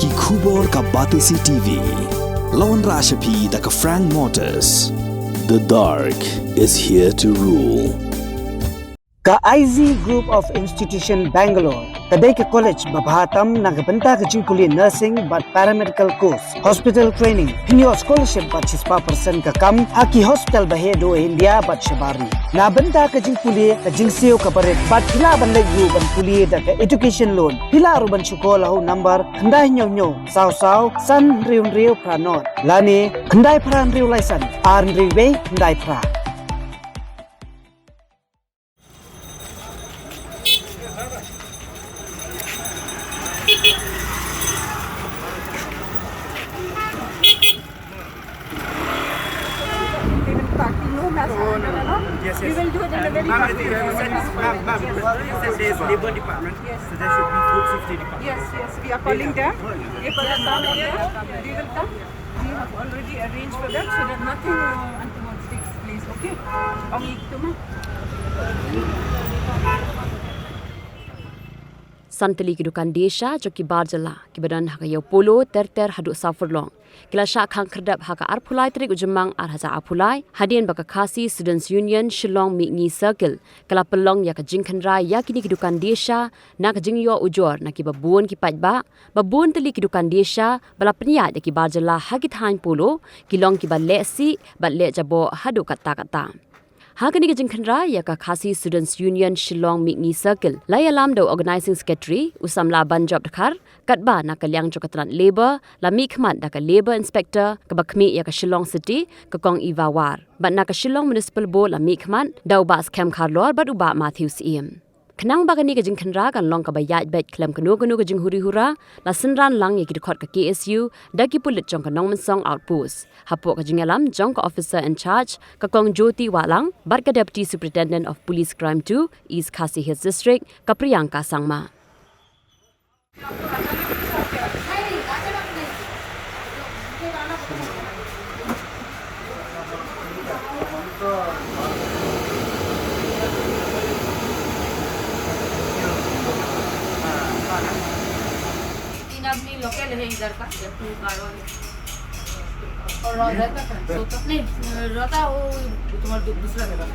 Ki Kubor ka Batisi TV. Lawan Rashapi da ka Frank Motors. The dark is here to rule. Ka IZ Group of Institution Bangalore, kadai ke college babahatam nagabenta ke jingkuli nursing but paramedical course, hospital training, pinyo scholarship but 6% ka kam, haki hospital bahedo India but shabari. Na benta ke jingkuli ke jingsio ka baret but pila ban legu ban kuli da ke education loan, pila ruban sekolah ho number kendai nyo saw san riu pranot. Lani kendai pran riu laisan, ar riu be kendai pra. Yes. We will do it in the very Ma'am, there's Labour Department, yes. so there should be Food Safety Department. Yes, we are calling them. If they come on there, they will come. We have already arranged for them so that nothing untoward takes place. Okay? Santali kedukan desha joki barjala kibadan haka yau polo ter haduk safurlong kila syak khang kerdap haka arpulai terik ujemang arhaza apulai hadien baka Khasi Students Union Shillong Mingi Circle kala pelong ya ka jingkhanra ya kini kedukan desha na ka jingyo ujor na ki babun ki pajba babun teli kedukan desha bala peniat ya ki barjala haki thain polo kilong ki ba lesi ba le jabo haduk kata Hakani ke jingkhanra ya ka Khasi Students Union Shillong Mingi Circle layalam do organizing secretary usamla banjob dakhar katba na kalyang jokatran labor lami khmat da ka labor inspector ka bakmi ya ka Shillong City ka kong iwawar bat na ka Shillong Municipal Board lami khmat dau ba scam kharlor bat uba Matthews Kenang bagani ke jingkhanra kan long ka bayat bet klem kanu ke jinghuri hura la sinran lang ye ki khot ka KSU daki pulit jong ka nongman song outpost hapo ka jingalam jong ka officer in charge ka kong Jyoti Walang bar ka deputy superintendent of police crime 2 East Khasi Hills district ka Priyanka Sangma अपनी लोकल है इधर का और रहता सोता नहीं रहता वो तुम्हारा दूसरा जगह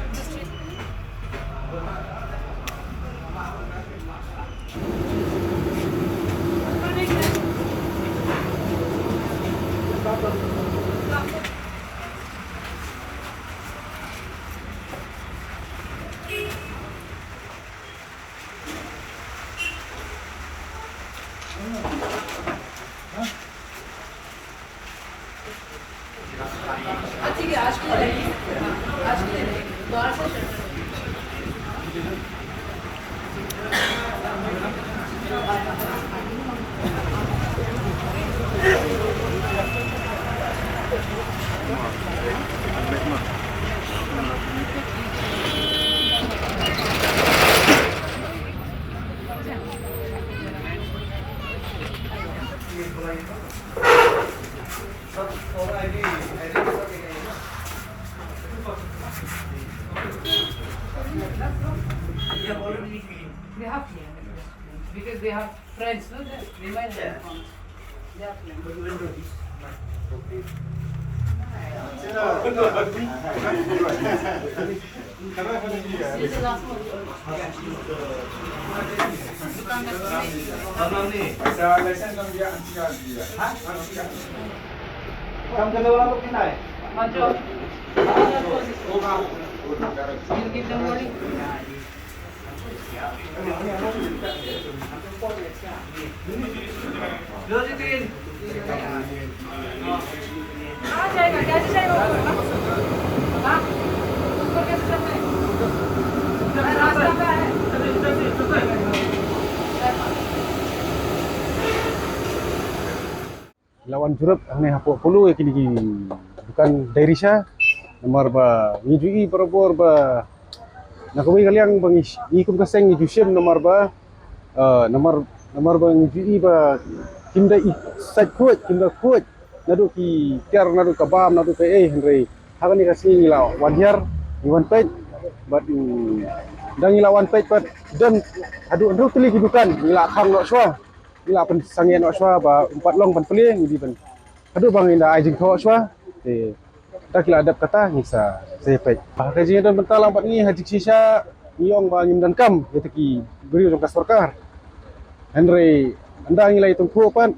They have because they have friends, no? They might have accounts. They have friends. This is the last one. Kamu kena orang tu kena. Major. You give them warning. जाएगा कैसे जाएगा हाँ ऊपर कैसे चलते हैं रास्ता पे है lawan jurup ane hapo pulu kini bukan Dairisha nomor ba ngijui perabor ba nakawai kaliang bang ikum kaseng ngijusem nomor ba nomor ba ngijui ba kimda sat kuat nadu ki tiar nadu kabam nadu pe Henry hakani kasih ngila wadiar iwan pet but dang ngila wan pet dan adu teli bukan ngila khang no swa ila pen sangian oswa ba empat long pan peling di pen hadu bang inda ai jing tho oswa te ta kila adap kata ngisa sepek ka jing dan bentalang pat ngi haji sisa niong ba ngim dan kam yeteki beri jong kastorkar Andre anda ngilai tungku pan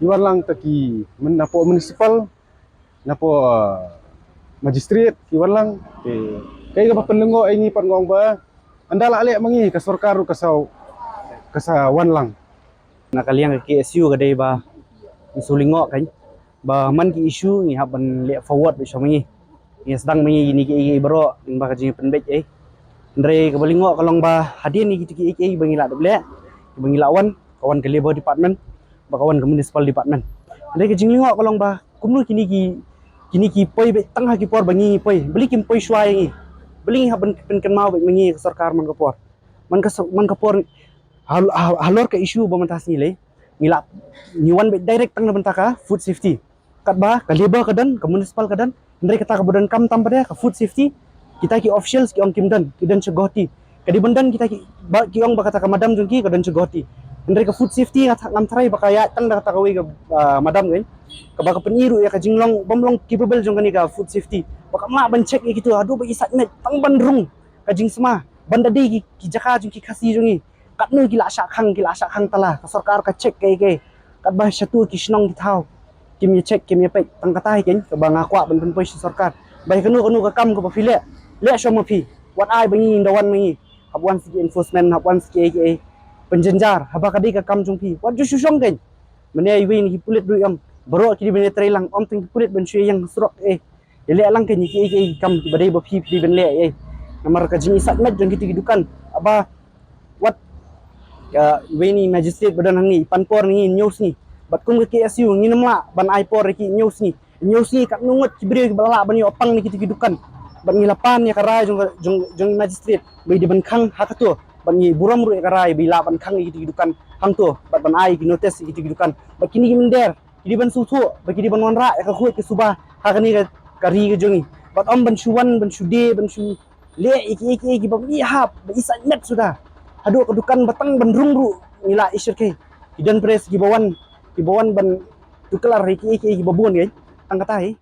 iwan lang taki menapo municipal napo magistrate iwan lang te kay ka papenlengo ay ngi pat ngong ba anda la ale mangi kastorkar kasau kasawan lang nakaliang ke KSU kadai ba isulingo kan ba man ki issue ngi haban le forward be somangi ni sedang mangi ni ki bro ning ba kajing penbek ndre ka balingo kalong ba hadin ni ki bangila doble bangila wan kawan ke labor department ba kawan ke municipal department ndre ka jinglingo kalong ba kumnu kini ki poi be tang ha ki por bangi poi beli kim poi swai ngi beli haban pen mau be mangi sarkar man ka por man ka por halor ke isu bamantas nilai ngila niwan be direct tang bentaka food safety kat ba ka labor kadan ka municipal kadan ndre kata ka badan kam tam pada ka food safety kita ki officials ki ong kimdan kidan cegoti kadi bandan kita ki ong ba kata ka madam jungki kadan cegoti ndre ka food safety ngam trai ba kaya tang da kata ka wi ka madam kan ka ba ka peniru ya ka jinglong bomlong capable jong kani ka food safety ba ka ma ban check gitu adu ba isat net tang bandrung ka jing sema banda de ki jaka jungki khasi jongi katnu gila syakang tala ka sarkar ka check ke kat bah satu ki snong ki thau kim ye check kim ye pe tang katai ken ka ba ngakwa ben pen poi sarkar bai kanu ka kam ka pile le shoma phi wat ai bangi ndawan mangi habwan si enforcement habwan si ke penjenjar haba kadi ka kam jung phi wat ju shong ken mene ai win ki pulit du am baro ki bene trailang om ting pulit ben shu yang surok le lang ken ki kam ki badai ba phi ben le namar ka jing sat met jung ki dukan aba wat weni magistrate badan hangi panpor ni news ni bat kum ke KSU ni namla ban aipor ki news ni kat nungut kibri bala ban yo pang ni kidukan ban ni lapan ya karai jong magistrate bai di ban khang hakatu ban ni buram ru karai bai la ban khang ni kidukan hang tu ban ai ki notice ki kidukan bat kini ki minder ki ban su thu ba ki ban wanra ka khu ke suba hakani ka kari ke jongi bat om ban shuwan ban shude ban shu le iki ba mi hap ba isa net sudah hadu kedukan batang bandrung ru nila isir ke idan pres gibawan ban tukelar iki babon kan tang katai